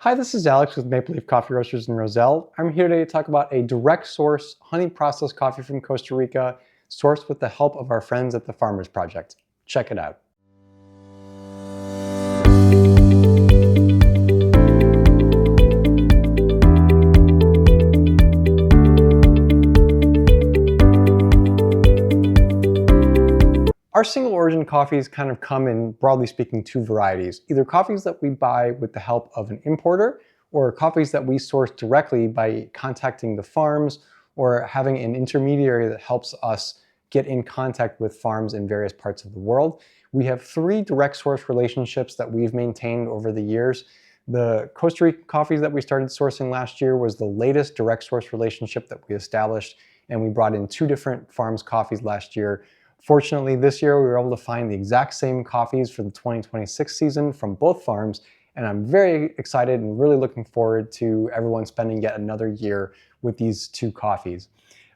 Hi, this is Alex with Maple Leaf Coffee Roasters in Roselle. I'm here today to talk about a direct source honey processed coffee from Costa Rica, sourced with the help of our friends at the Farmers Project. Check it out. Our single origin coffees kind of come in, broadly speaking, two varieties. Either coffees that we buy with the help of an importer, or coffees that we source directly by contacting the farms or having an intermediary that helps us get in contact with farms in various parts of the world. We have three direct source relationships that we've maintained over the years. The Costa Rican coffees that we started sourcing last year was the latest direct source relationship that we established, and we brought in two different farms coffees last year. Fortunately, this year we were able to find the exact same coffees for the 2026 season from both farms, and I'm very excited and really looking forward to everyone spending yet another year with these two coffees.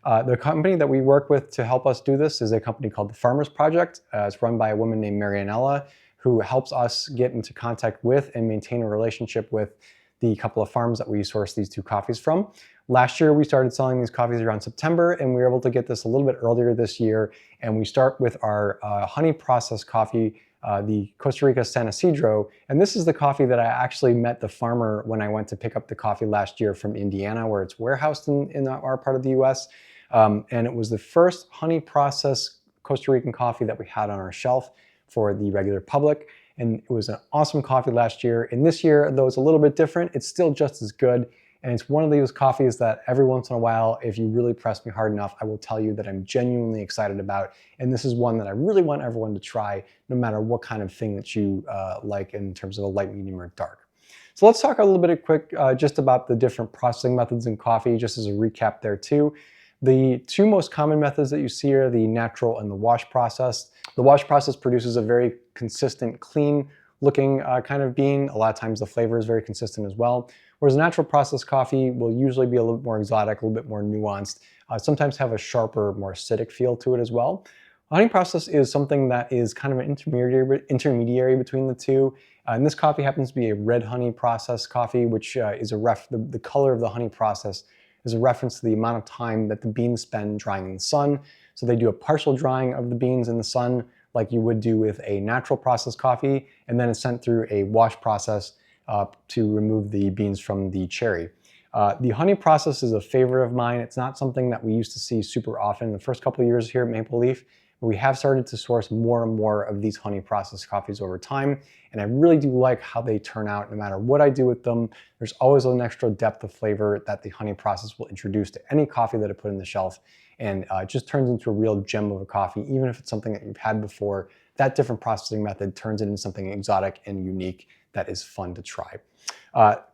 The company that we work with to help us do this is a company called the Farmers Project. It's run by a woman named Marianella, who helps us get into contact with and maintain a relationship with the couple of farms that we source these two coffees from. Last year, we started selling these coffees around September, and we were able to get this a little bit earlier this year. And we start with our honey processed coffee, the Costa Rica San Isidro. And this is the coffee that I actually met the farmer when I went to pick up the coffee last year from Indiana, where it's warehoused in our part of the US. And it was the first honey processed Costa Rican coffee that we had on our shelf for the regular public. And it was an awesome coffee last year. And this year, though it's a little bit different, it's still just as good. And it's one of those coffees that every once in a while, if you really press me hard enough, I will tell you that I'm genuinely excited about. And this is one that I really want everyone to try, no matter what kind of thing that you like in terms of a light, medium, or dark. So let's talk a little bit quick just about the different processing methods in coffee, just as a recap there too. The two most common methods that you see are the natural and the wash process. The wash process produces a very consistent, clean looking kind of bean. A lot of times the flavor is very consistent as well. Whereas natural processed coffee will usually be a little bit more exotic, a little bit more nuanced, sometimes have a sharper, more acidic feel to it as well. Honey process is something that is kind of an intermediary between the two. And this coffee happens to be a red honey processed coffee, which is the color of the honey process is a reference to the amount of time that the beans spend drying in the sun. So they do a partial drying of the beans in the sun, like you would do with a natural processed coffee, and then it's sent through a wash process to remove the beans from the cherry. The honey process is a favorite of mine. It's not something that we used to see super often the first couple of years here at Maple Leaf, but we have started to source more and more of these honey processed coffees over time. And I really do like how they turn out no matter what I do with them. There's always an extra depth of flavor that the honey process will introduce to any coffee that I put in the shelf. And it just turns into a real gem of a coffee, even if it's something that you've had before. That different processing method turns it into something exotic and unique that is fun to try.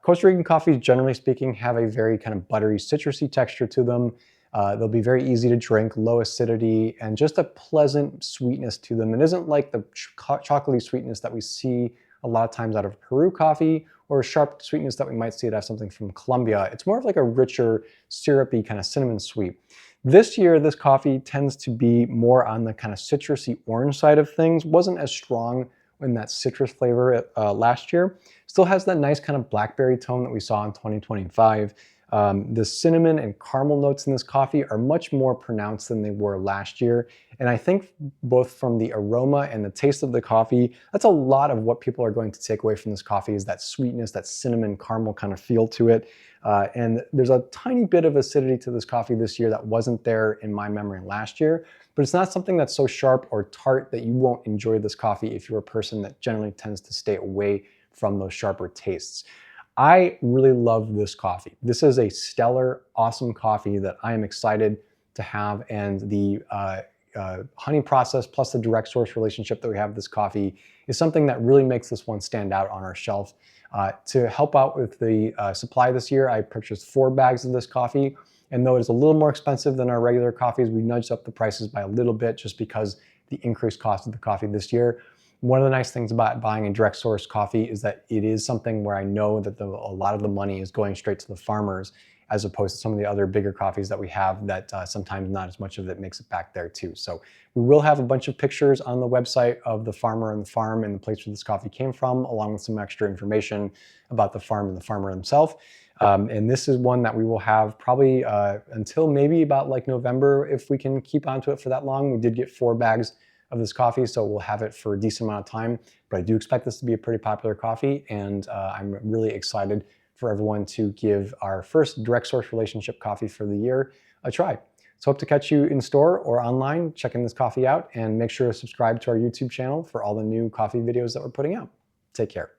Costa Rican coffees, generally speaking, have a very kind of buttery, citrusy texture to them. They'll be very easy to drink, low acidity, and just a pleasant sweetness to them. It isn't like the chocolatey sweetness that we see a lot of times out of Peru coffee, or a sharp sweetness that we might see out of something from Colombia. It's more of like a richer, syrupy kind of cinnamon sweet. This year, this coffee tends to be more on the kind of citrusy orange side of things. Wasn't as strong in that citrus flavor last year. Still has that nice kind of blackberry tone that we saw in 2025. The cinnamon and caramel notes in this coffee are much more pronounced than they were last year. And I think both from the aroma and the taste of the coffee, that's a lot of what people are going to take away from this coffee is that sweetness, that cinnamon caramel kind of feel to it. And there's a tiny bit of acidity to this coffee this year that wasn't there in my memory last year, but it's not something that's so sharp or tart that you won't enjoy this coffee if you're a person that generally tends to stay away from those sharper tastes. I really love this coffee. This is a stellar, awesome coffee that I am excited to have, and the honey process plus the direct source relationship that we have with this coffee is something that really makes this one stand out on our shelf. To help out with the supply this year, I purchased 4 bags of this coffee, and though it's a little more expensive than our regular coffees, we nudged up the prices by a little bit just because the increased cost of the coffee this year. One of the nice things about buying a direct source coffee is that it is something where I know that a lot of the money is going straight to the farmers, as opposed to some of the other bigger coffees that we have that sometimes not as much of it makes it back there too. So we will have a bunch of pictures on the website of the farmer and the farm and the place where this coffee came from, along with some extra information about the farm and the farmer himself. And this is one that we will have probably until maybe about like November, if we can keep onto it for that long. We did get 4 bags of this coffee, so we'll have it for a decent amount of time. But I do expect this to be a pretty popular coffee, and I'm really excited for everyone to give our first direct source relationship coffee for the year a try. So hope to catch you in store or online checking this coffee out, and make sure to subscribe to our YouTube channel for all the new coffee videos that we're putting out. Take care.